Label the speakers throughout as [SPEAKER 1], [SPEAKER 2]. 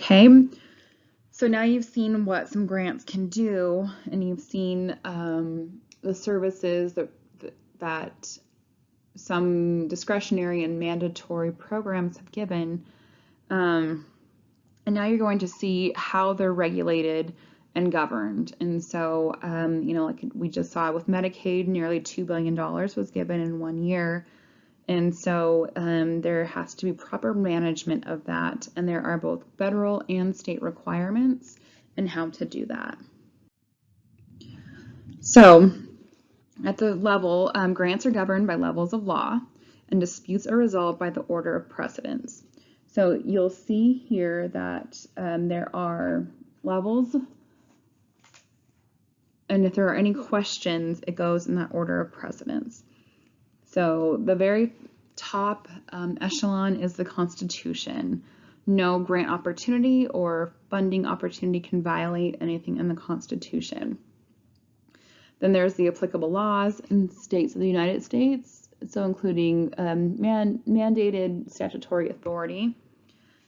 [SPEAKER 1] Okay, so now you've seen what some grants can do, and you've seen the services that some discretionary and mandatory programs have given. And now you're going to see how they're regulated and governed. And so, like we just saw with Medicaid, nearly $2 billion was given in 1 year. And so there has to be proper management of that. And there are both federal and state requirements in how to do that. So at the level, grants are governed by levels of law, and disputes are resolved by the order of precedence. So you'll see here that there are levels, and if there are any questions, it goes in that order of precedence. So the very top echelon is the Constitution. No grant opportunity or funding opportunity can violate anything in the Constitution. Then there's the applicable laws in states of the United States, so including mandated statutory authority.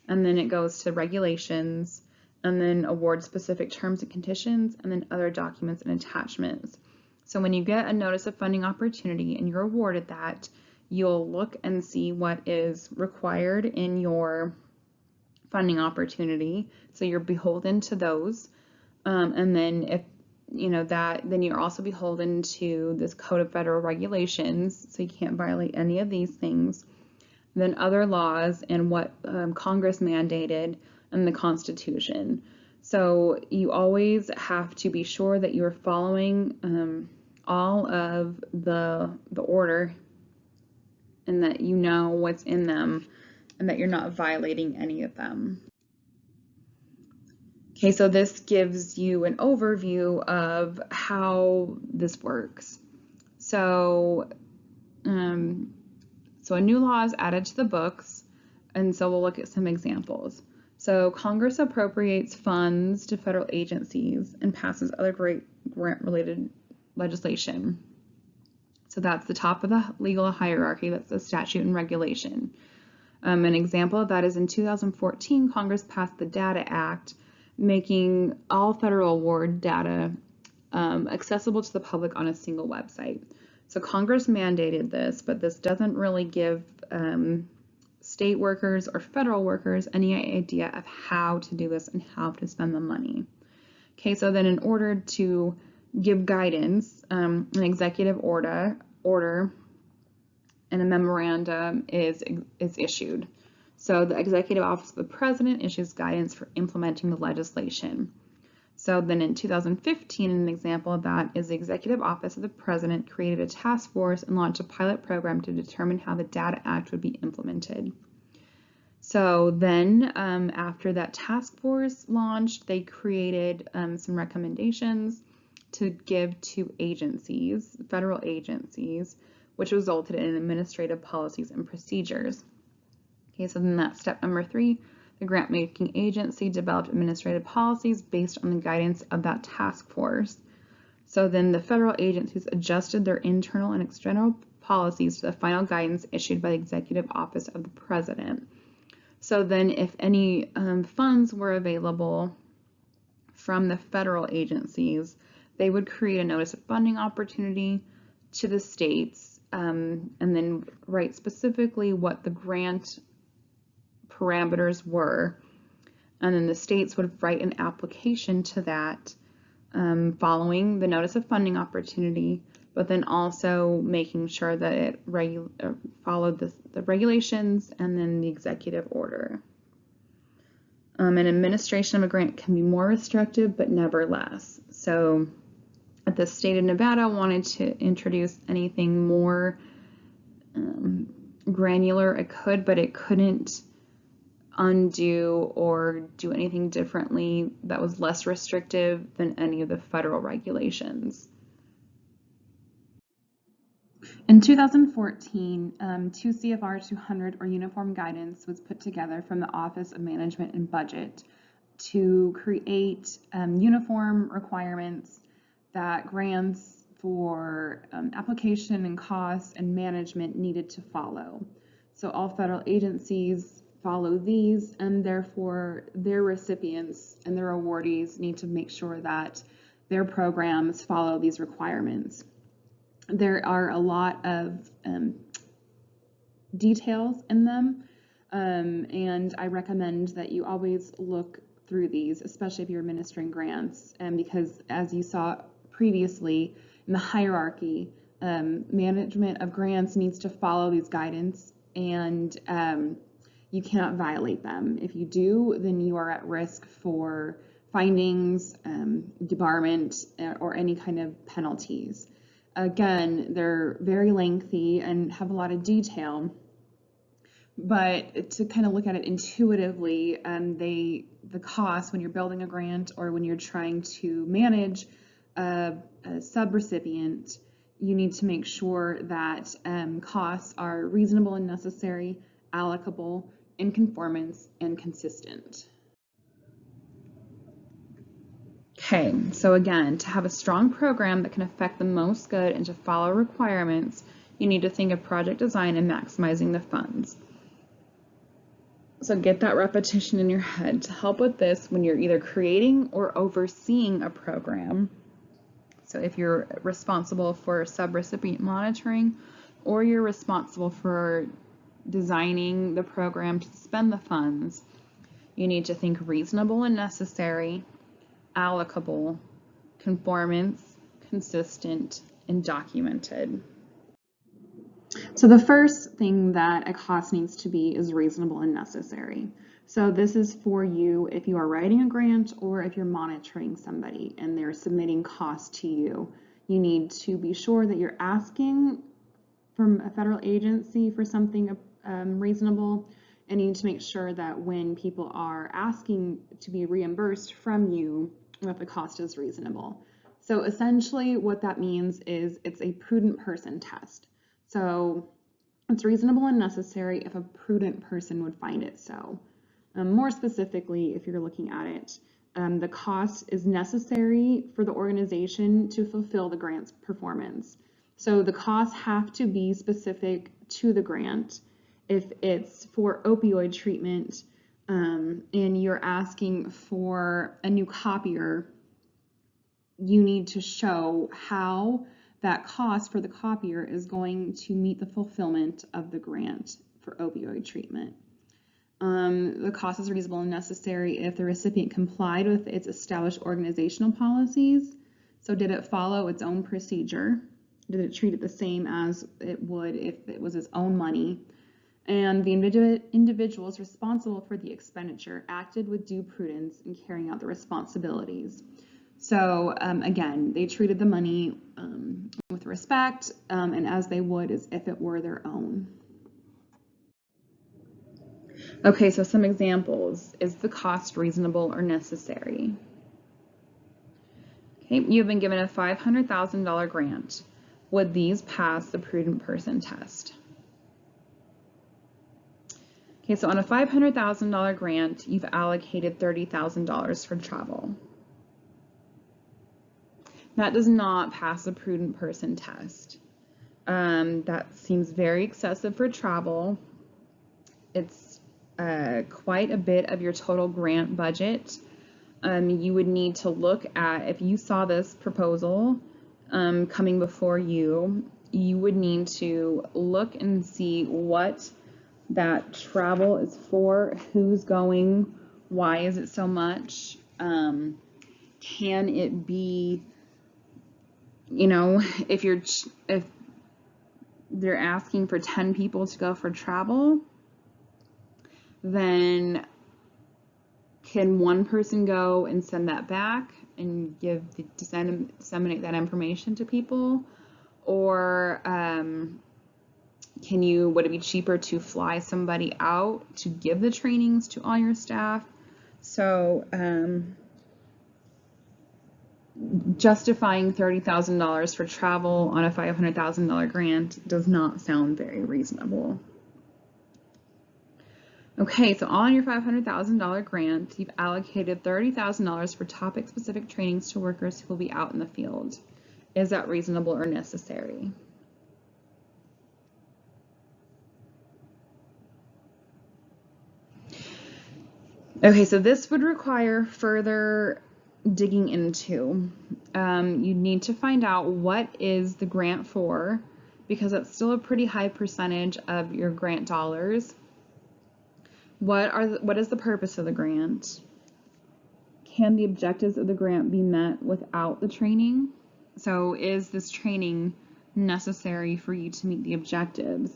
[SPEAKER 1] And then it goes to regulations, and then award specific terms and conditions, and then other documents and attachments. So when you get a notice of funding opportunity and you're awarded that, you'll look and see what is required in your funding opportunity. So you're beholden to those. And then if then you're also beholden to this Code of Federal Regulations, so you can't violate any of these things. Then other laws and what Congress mandated and the Constitution. So you always have to be sure that you're following all of the order, and that you know what's in them, and that you're not violating any of them. Okay, so this gives you an overview of how this works. So, a new law is added to the books, and so we'll look at some examples. So Congress appropriates funds to federal agencies and passes other grant-related legislation. So that's the top of the legal hierarchy. That's the statute and regulation. An example of that is in 2014, Congress passed the Data Act, making all federal award data accessible to the public on a single website. So Congress mandated this, but this doesn't really give state workers or federal workers any idea of how to do this and how to spend the money. Okay, so then in order to give guidance, an executive order and a memorandum is issued. So the Executive Office of the President issues guidance for implementing the legislation. So then in 2015, an example of that is the Executive Office of the President created a task force and launched a pilot program to determine how the Data Act would be implemented. So then after that task force launched, they created some recommendations to give to agencies, federal agencies, which resulted in administrative policies and procedures. Okay, so then that's step number 3. The grant-making agency developed administrative policies based on the guidance of that task force. So then the federal agencies adjusted their internal and external policies to the final guidance issued by the Executive Office of the President. So then if any funds were available from the federal agencies, they would create a notice of funding opportunity to the states and then write specifically what the grant parameters were, and then the states would write an application to that following the notice of funding opportunity, but then also making sure that it followed the regulations and then the executive order. An administration of a grant can be more restrictive, but never less. So if the state of Nevada wanted to introduce anything more granular, it could, but it couldn't undo or do anything differently that was less restrictive than any of the federal regulations. In 2014, 2 CFR 200 or uniform guidance was put together from the Office of Management and Budget to create uniform requirements that grants for application and costs and management needed to follow. So all federal agencies follow these, and therefore their recipients and their awardees need to make sure that their programs follow these requirements. There are a lot of details in them, and I recommend that you always look through these, especially if you're administering grants, because as you saw previously in the hierarchy, management of grants needs to follow these guidance, and you cannot violate them. If you do, then you are at risk for findings, debarment, or any kind of penalties. Again, they're very lengthy and have a lot of detail, but to kind of look at it intuitively, the cost when you're building a grant or when you're trying to manage a subrecipient, you need to make sure that costs are reasonable and necessary, allocable, in conformance, and consistent. Okay, so again, to have a strong program that can affect the most good and to follow requirements, you need to think of project design and maximizing the funds. So get that repetition in your head. To help with this, when you're either creating or overseeing a program, so if you're responsible for subrecipient monitoring or you're responsible for designing the program to spend the funds, you need to think reasonable and necessary, allocable, conformance, consistent, and documented. So the first thing that a cost needs to be is reasonable and necessary. So this is for you if you are writing a grant or if you're monitoring somebody and they're submitting costs to you. You need to be sure that you're asking from a federal agency for something reasonable, and you need to make sure that when people are asking to be reimbursed from you, that the cost is reasonable. So essentially what that means is it's a prudent person test. So it's reasonable and necessary if a prudent person would find it so. More specifically, if you're looking at it, the cost is necessary for the organization to fulfill the grant's performance. So the costs have to be specific to the grant. If it's for opioid treatment and you're asking for a new copier, you need to show how that cost for the copier is going to meet the fulfillment of the grant for opioid treatment. The cost is reasonable and necessary if the recipient complied with its established organizational policies. So did it follow its own procedure? Did it treat it the same as it would if it was its own money? And the individuals responsible for the expenditure acted with due prudence in carrying out the responsibilities. So again, they treated the money with respect and as they would as if it were their own. Okay, so some examples. Is the cost reasonable or necessary? Okay, you've been given a $500,000 grant. Would these pass the prudent person test? Okay, so on a $500,000 grant, you've allocated $30,000 for travel. That does not pass the prudent person test. That seems very excessive for travel. It's quite a bit of your total grant budget. You would need to look at, if you saw this proposal coming before you, you would need to look and see what that travel is for, who's going, why is it so much, can it be, you know, if they're asking for 10 people to go for travel, then can one person go and send that back and disseminate that information to people? Or would it be cheaper to fly somebody out to give the trainings to all your staff? So justifying $30,000 for travel on a $500,000 grant does not sound very reasonable. Okay, so on your $500,000 grant, you've allocated $30,000 for topic-specific trainings to workers who will be out in the field. Is that reasonable or necessary? Okay, so this would require further digging into. You need to find out what is the grant for, because that's still a pretty high percentage of your grant dollars. What is the purpose of the grant? Can the objectives of the grant be met without the training? So is this training necessary for you to meet the objectives?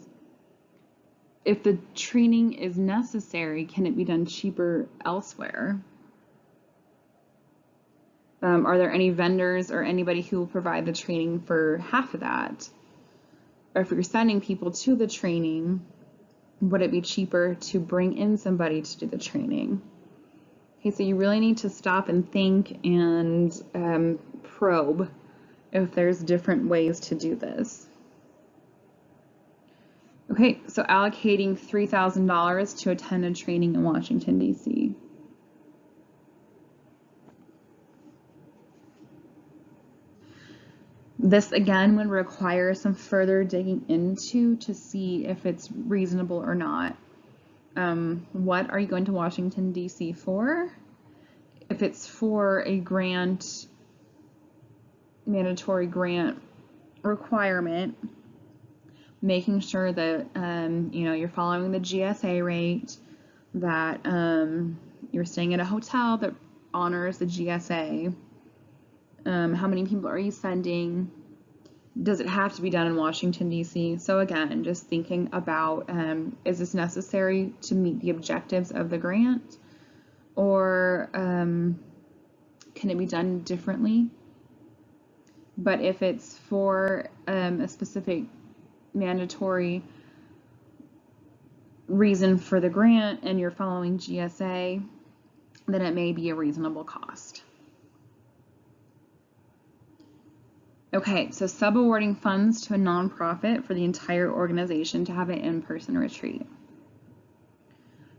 [SPEAKER 1] If the training is necessary, can it be done cheaper elsewhere? Are there any vendors or anybody who will provide the training for half of that? Or if you're sending people to the training, would it be cheaper to bring in somebody to do the training? Okay, so you really need to stop and think and probe if there's different ways to do this. Okay, so allocating $3,000 to attend a training in Washington, D.C. This again would require some further digging into to see if it's reasonable or not. What are you going to Washington, D.C. for? If it's for a grant, mandatory grant requirement, making sure that you're following the GSA rate, that you're staying at a hotel that honors the GSA. How many people are you sending? Does it have to be done in Washington, D.C.? So again, just thinking about, is this necessary to meet the objectives of the grant? Or can it be done differently? But if it's for a specific mandatory reason for the grant and you're following GSA, then it may be a reasonable cost. Okay, so subawarding funds to a nonprofit for the entire organization to have an in-person retreat.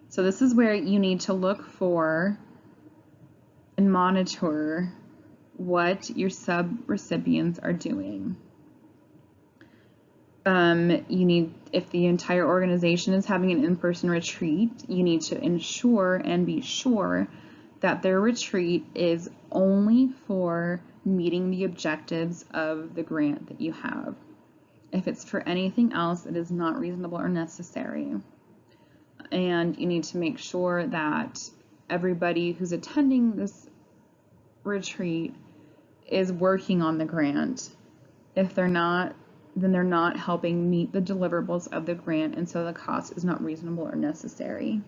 [SPEAKER 1] So this is where you need to look for and monitor what your sub-recipients are doing. If the entire organization is having an in-person retreat, you need to ensure and be sure that their retreat is only for meeting the objectives of the grant that you have. If it's for anything else, it is not reasonable or necessary. And you need to make sure that everybody who's attending this retreat is working on the grant. If they're not, then they're not helping meet the deliverables of the grant, and so the cost is not reasonable or necessary.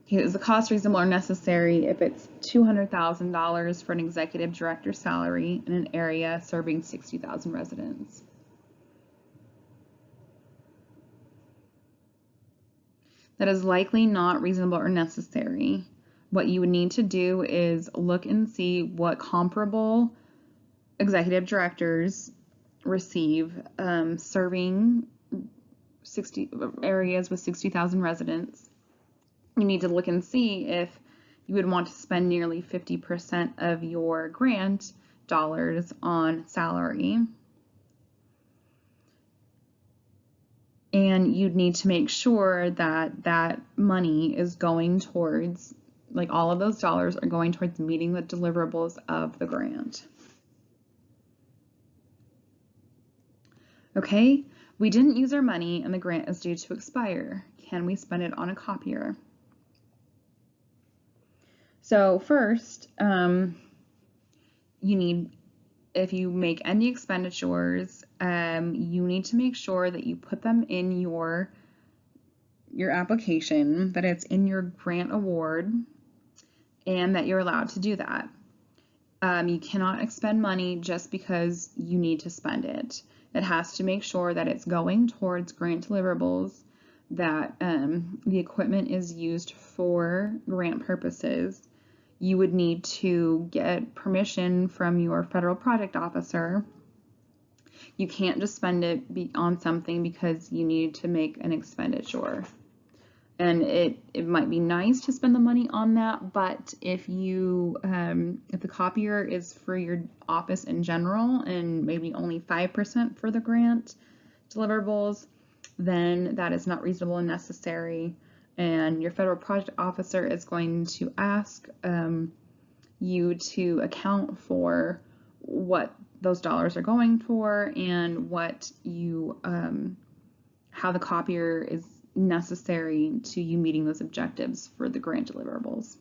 [SPEAKER 1] Okay, is the cost reasonable or necessary if it's $200,000 for an executive director salary in an area serving 60,000 residents? That is likely not reasonable or necessary. What you would need to do is look and see what comparable executive directors receive serving areas with 60,000 residents. You need to look and see if you would want to spend nearly 50% of your grant dollars on salary. And you'd need to make sure that that money is going towards, like all of those dollars are going towards meeting the deliverables of the grant. Okay, we didn't use our money and the grant is due to expire. Can we spend it on a copier? So first, if you make any expenditures, you need to make sure that you put them in your application, that it's in your grant award, and that you're allowed to do that. You cannot expend money just because you need to spend it. It has to make sure that it's going towards grant deliverables, that the equipment is used for grant purposes. You would need to get permission from your federal project officer. You can't just spend it on something because you need to make an expenditure. And it might be nice to spend the money on that, but if the copier is for your office in general and maybe only 5% for the grant deliverables, then that is not reasonable and necessary. and your federal project officer is going to ask you to account for what those dollars are going for and what you how the copier is necessary to you meeting those objectives for the grant deliverables.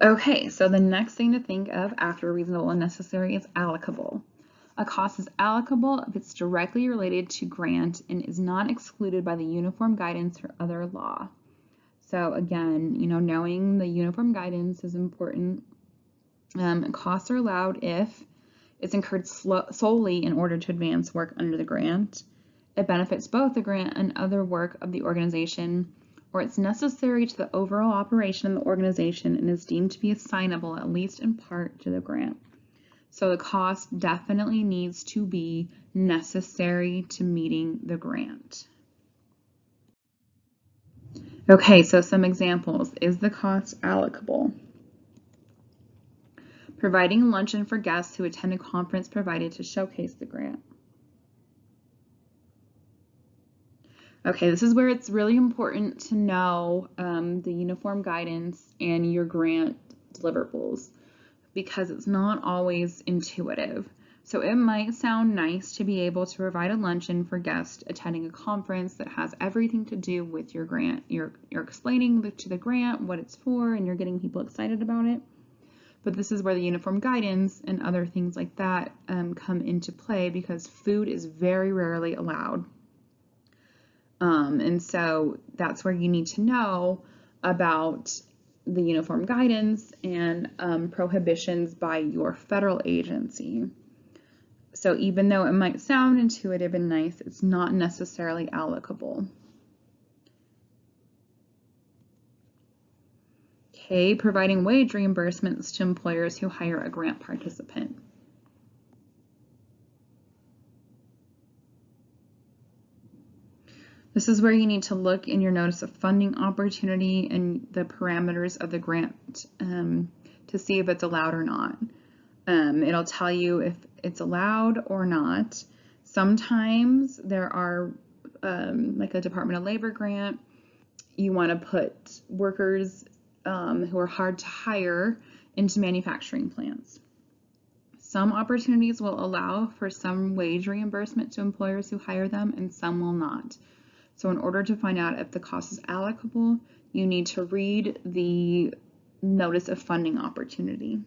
[SPEAKER 1] Okay, so the next thing to think of after reasonable and necessary is allocable. A cost is allocable if it's directly related to grant and is not excluded by the uniform guidance or other law. So again, knowing the uniform guidance is important. Costs are allowed if it's incurred solely in order to advance work under the grant, it benefits both the grant and other work of the organization, or it's necessary to the overall operation of the organization and is deemed to be assignable at least in part to the grant. So the cost definitely needs to be necessary to meeting the grant. Okay, so some examples. Is the cost allocable? Providing a luncheon for guests who attend a conference provided to showcase the grant. Okay, this is where it's really important to know the uniform guidance and your grant deliverables because it's not always intuitive. So it might sound nice to be able to provide a luncheon for guests attending a conference that has everything to do with your grant. You're explaining to the grant what it's for and you're getting people excited about it. But this is where the uniform guidance and other things like that come into play because food is very rarely allowed. And so that's where you need to know about the uniform guidance and prohibitions by your federal agency. So even though it might sound intuitive and nice, it's not necessarily allocable. Okay, providing wage reimbursements to employers who hire a grant participant. This is where you need to look in your notice of funding opportunity and the parameters of the grant to see if it's allowed or not. It'll tell you if it's allowed or not. Sometimes there are, like a Department of Labor grant, you want to put workers who are hard to hire into manufacturing plants. Some opportunities will allow for some wage reimbursement to employers who hire them and some will not. So in order to find out if the cost is allocable, you need to read the notice of funding opportunity.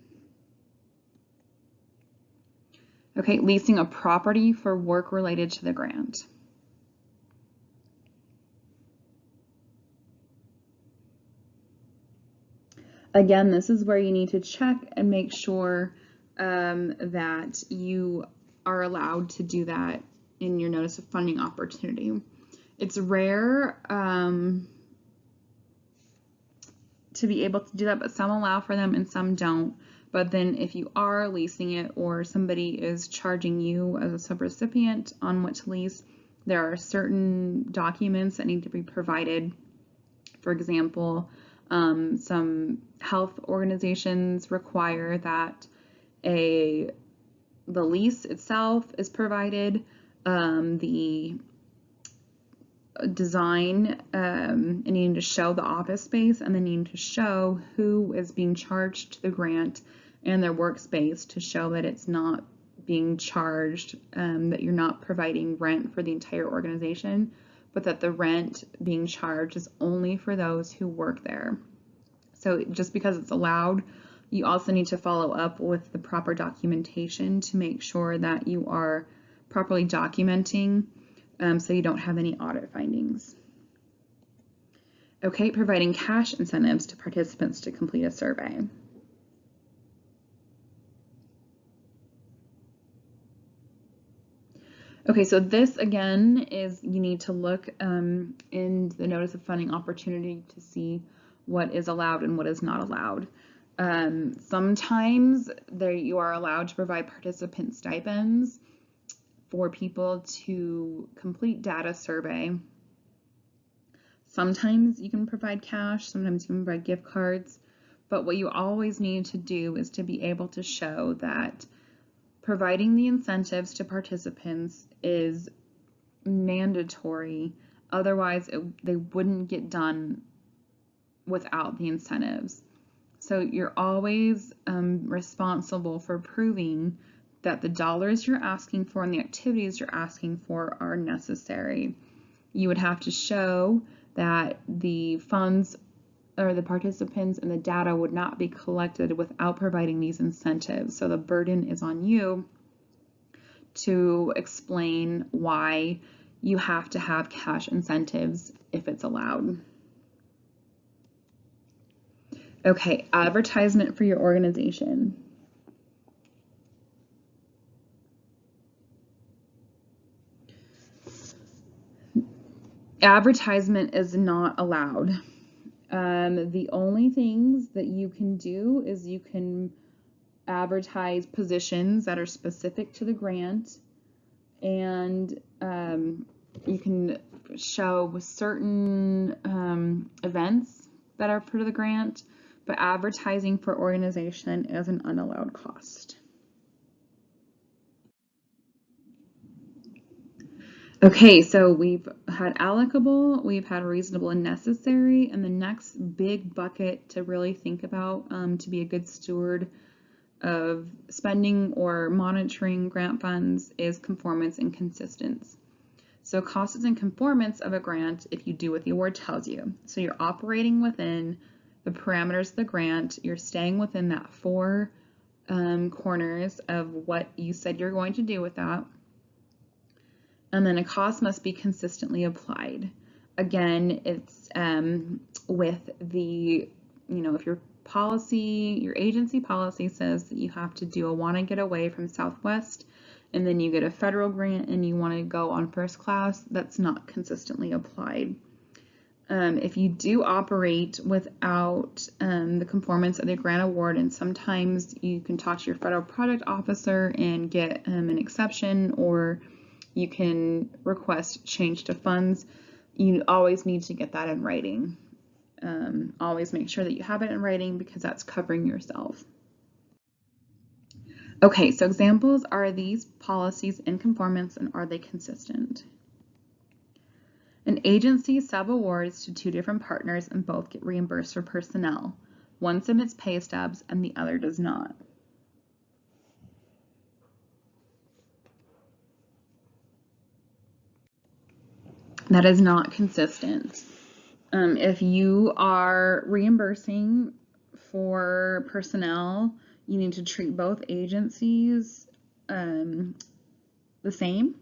[SPEAKER 1] Okay, leasing a property for work related to the grant. Again, this is where you need to check and make sure that you are allowed to do that in your notice of funding opportunity. It's rare to be able to do that, but some allow for them and some don't. But then if you are leasing it or somebody is charging you as a subrecipient on what to lease, there are certain documents that need to be provided. For example, some health organizations require that the lease itself is provided, the design, and needing to show the office space, and then needing to show who is being charged to the grant and their workspace to show that it's not being charged, that you're not providing rent for the entire organization, but that the rent being charged is only for those who work there. So just because it's allowed, you also need to follow up with the proper documentation to make sure that you are properly documenting so you don't have any audit findings. Okay, providing cash incentives to participants to complete a survey. Okay, so this again is you need to look in the notice of funding opportunity to see what is allowed and what is not allowed. Sometimes you are allowed to provide participant stipends for people to complete data survey. Sometimes you can provide cash, sometimes you can provide gift cards, but what you always need to do is to be able to show that providing the incentives to participants is mandatory. Otherwise, they wouldn't get done without the incentives. So you're always responsible for proving that the dollars you're asking for and the activities you're asking for are necessary. You would have to show that the funds or the participants and the data would not be collected without providing these incentives. So the burden is on you to explain why you have to have cash incentives if it's allowed. Okay, advertisement for your organization. Advertisement is not allowed. The only things that you can do is you can advertise positions that are specific to the grant, and you can show certain events that are part of the grant, but advertising for organization is an unallowed cost. Okay, so we've had allocable, we've had reasonable and necessary, and the next big bucket to really think about to be a good steward of spending or monitoring grant funds is conformance and consistence. So costs and conformance of a grant if you do what the award tells you. So you're operating within the parameters of the grant, you're staying within that four corners of what you said you're going to do with that. And then a cost must be consistently applied. Again, it's with the, if your policy, your agency policy says that you have to do a want to get away from Southwest, and then you get a federal grant and you want to go on first class, that's not consistently applied. If you do operate without the conformance of the grant award, and sometimes you can talk to your federal product officer and get an exception, or you can request change to funds, you always need to get that in writing. Always make sure that you have it in writing because that's covering yourself. Okay, so examples are these policies in conformance and are they consistent? An agency sub-awards to two different partners and both get reimbursed for personnel. One submits pay stubs and the other does not. That is not consistent. If you are reimbursing for personnel, you need to treat both agencies the same.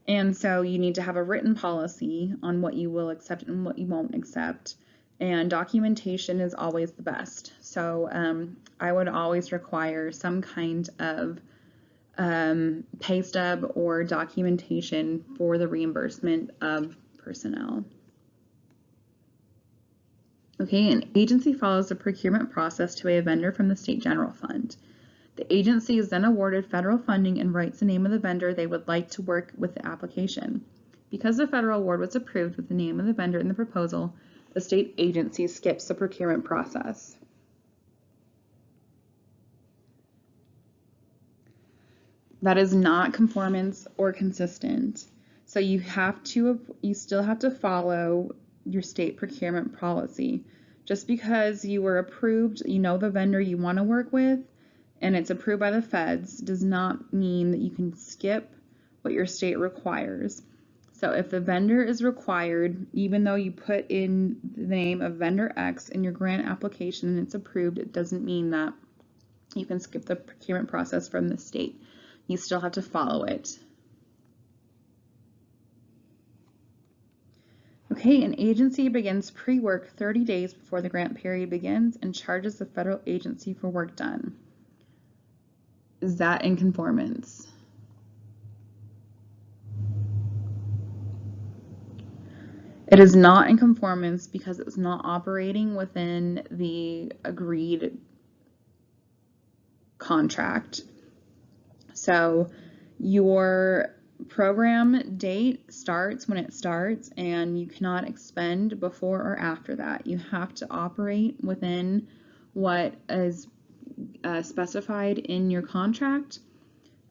[SPEAKER 1] And so you need to have a written policy on what you will accept and what you won't accept. And documentation is always the best. So I would always require some kind of pay stub or documentation for the reimbursement of personnel. Okay, an agency follows the procurement process to a vendor from the state general fund. The agency is then awarded federal funding and writes the name of the vendor they would like to work with the application. Because the federal award was approved with the name of the vendor in the proposal, the state agency skips the procurement process. That is not conformance or consistent. So you still have to follow your state procurement policy. Just because you were approved, the vendor you want to work with, and it's approved by the feds, does not mean that you can skip what your state requires. So if the vendor is required, even though you put in the name of vendor X in your grant application and it's approved, it doesn't mean that you can skip the procurement process from the state. You still have to follow it. Okay, an agency begins pre-work 30 days before the grant period begins and charges the federal agency for work done. Is that in conformance? It is not in conformance because it was not operating within the agreed contract. So your program date starts when it starts, and you cannot expend before or after that. You have to operate within what is specified in your contract.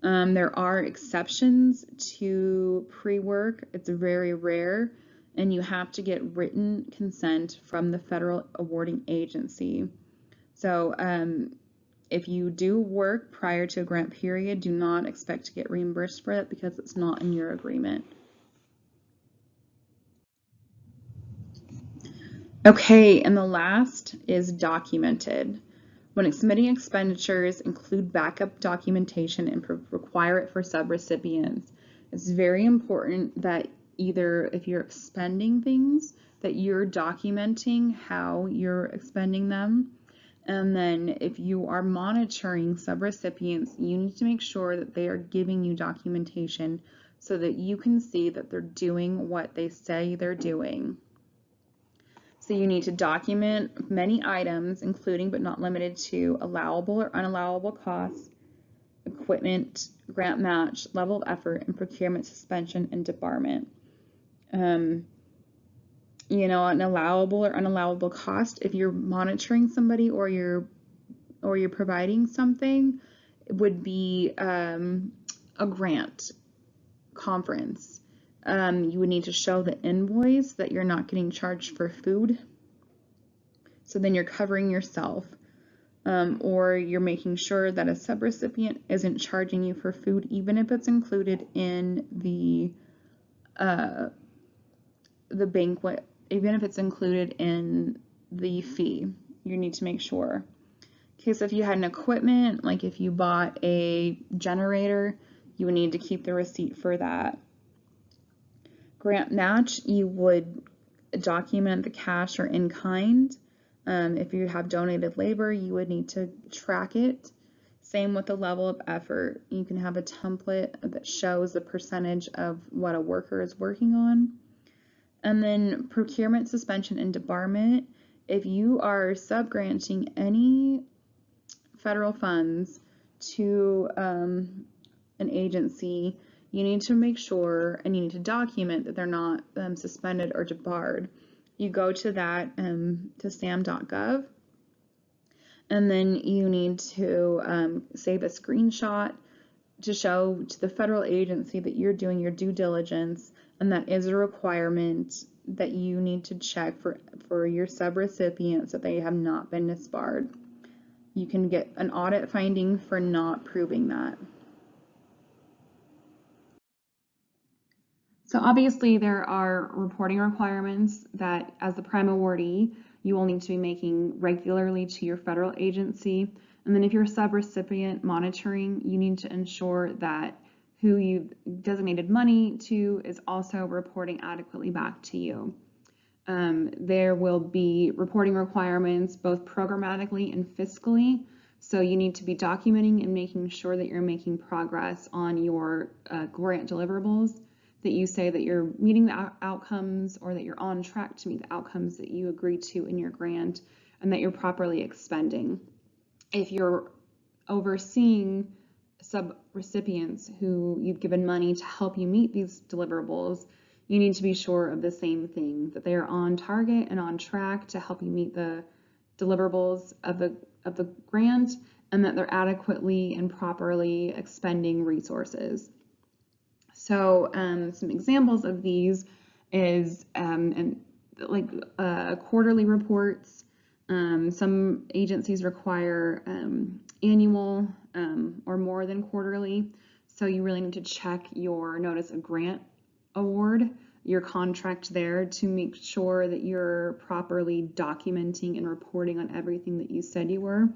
[SPEAKER 1] There are exceptions to pre-work. It's very rare, and you have to get written consent from the federal awarding agency. So if you do work prior to a grant period, do not expect to get reimbursed for it because it's not in your agreement. Okay, and the last is documented. When submitting expenditures, include backup documentation and require it for subrecipients. It's very important that either if you're expending things, that you're documenting how you're expending them. And then if you are monitoring subrecipients, you need to make sure that they are giving you documentation so that you can see that they're doing what they say they're doing. So you need to document many items, including but not limited to allowable or unallowable costs, equipment, grant match, level of effort, and procurement suspension and debarment. You know, an allowable or unallowable cost, if you're monitoring somebody or you're providing something, it would be a grant conference. You would need to show the invoice that you're not getting charged for food. So then you're covering yourself. Or you're making sure that a subrecipient isn't charging you for food, even if it's included in the banquet, even if it's included in the fee. You need to make sure. Okay, so if you had an equipment, like if you bought a generator, you would need to keep the receipt for that. Grant match, you would document the cash or in kind. If you have donated labor, you would need to track it. Same with the level of effort. You can have a template that shows the percentage of what a worker is working on. And then procurement, suspension, and debarment. If you are subgranting any federal funds to an agency, you need to make sure and you need to document that they're not suspended or debarred. You go to that to sam.gov, and then you need to save a screenshot to show to the federal agency that you're doing your due diligence, and that is a requirement that you need to check for your subrecipients that they have not been disbarred. You can get an audit finding for not proving that. So obviously there are reporting requirements that as the prime awardee, you will need to be making regularly to your federal agency. And then if you're a subrecipient monitoring, you need to ensure that who you designated money to is also reporting adequately back to you. There will be reporting requirements both programmatically and fiscally. So you need to be documenting and making sure that you're making progress on your grant deliverables, that you say that you're meeting the outcomes or that you're on track to meet the outcomes that you agreed to in your grant, and that you're properly expending. If you're overseeing sub-recipients who you've given money to help you meet these deliverables, you need to be sure of the same thing, that they are on target and on track to help you meet the deliverables of the grant, and that they're adequately and properly expending resources. So some examples of these is quarterly reports. Some agencies require annual or more than quarterly. So you really need to check your notice of grant award, your contract there, to make sure that you're properly documenting and reporting on everything that you said you were.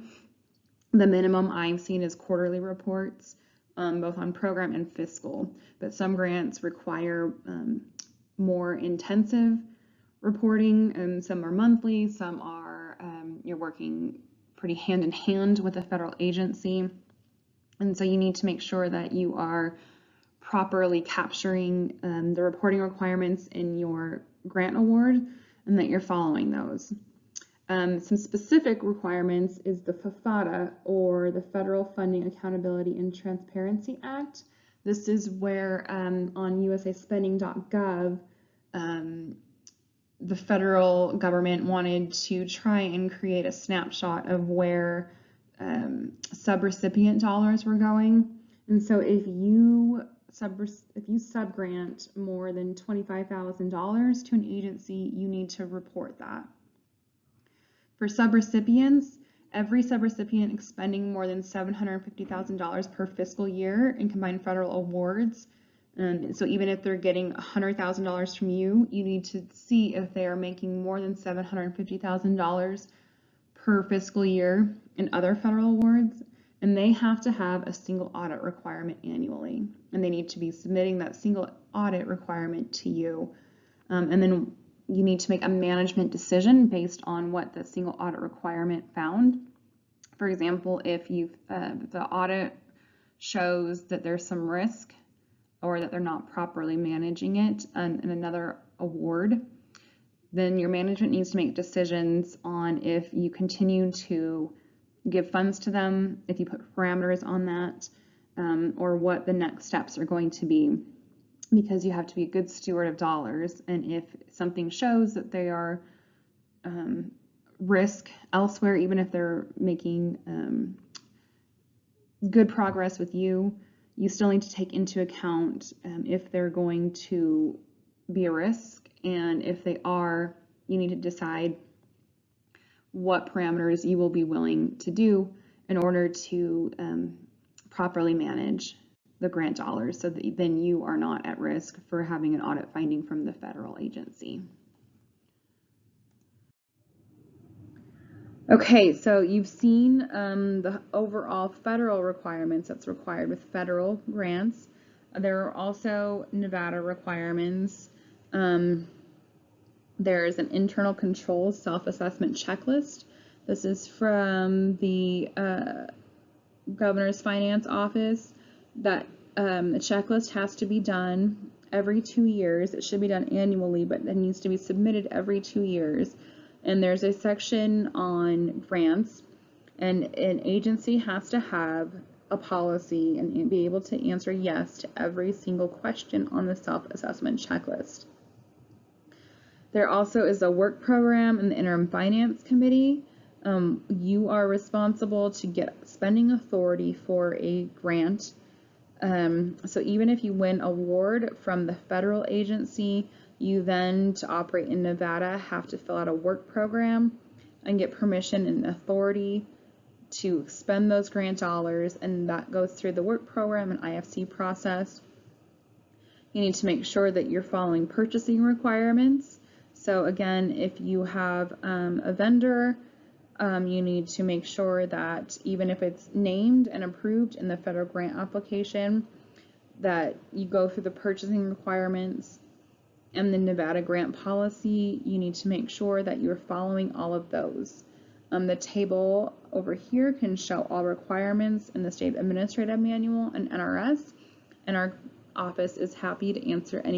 [SPEAKER 1] The minimum I've seen is quarterly reports, both on program and fiscal, but some grants require more intensive reporting, and some are monthly, some are you're working pretty hand in hand with a federal agency, and so you need to make sure that you are properly capturing the reporting requirements in your grant award and that you're following those. Some specific requirements is the FFATA, or the Federal Funding Accountability and Transparency Act. This is where on usaspending.gov, the federal government wanted to try and create a snapshot of where subrecipient dollars were going. And so if you subgrant more than $25,000 to an agency, you need to report that. For subrecipients, every subrecipient expending more than $750,000 per fiscal year in combined federal awards. So even if they're getting $100,000 from you, you need to see if they are making more than $750,000 per fiscal year in other federal awards, and they have to have a single audit requirement annually, and they need to be submitting that single audit requirement to you. And then you need to make a management decision based on what the single audit requirement found. For example, if the audit shows that there's some risk or that they're not properly managing it in another award, then your management needs to make decisions on if you continue to give funds to them, if you put parameters on that, or what the next steps are going to be, because you have to be a good steward of dollars. And if something shows that they are risk elsewhere, even if they're making good progress with you, you still need to take into account if they're going to be a risk, and if they are, you need to decide what parameters you will be willing to do in order to properly manage the grant dollars, so that then you are not at risk for having an audit finding from the federal agency. Okay, so you've seen the overall federal requirements that's required with federal grants. There are also Nevada requirements. There's an internal controls self-assessment checklist. This is from the Governor's Finance Office. That the checklist has to be done every 2 years. It should be done annually, but it needs to be submitted every 2 years. And there's a section on grants, and an agency has to have a policy and be able to answer yes to every single question on the self-assessment checklist. There also is a work program in the Interim Finance Committee. You are responsible to get spending authority for a grant. So even if you win award from the federal agency, you then, to operate in Nevada, have to fill out a work program and get permission and authority to expend those grant dollars, and that goes through the work program and IFC process. You need to make sure that you're following purchasing requirements. So again, if you have a vendor, you need to make sure that even if it's named and approved in the federal grant application, that you go through the purchasing requirements and the Nevada grant policy. You need to make sure that you're following all of those. The table over here can show all requirements in the State Administrative Manual and NRS, and our office is happy to answer any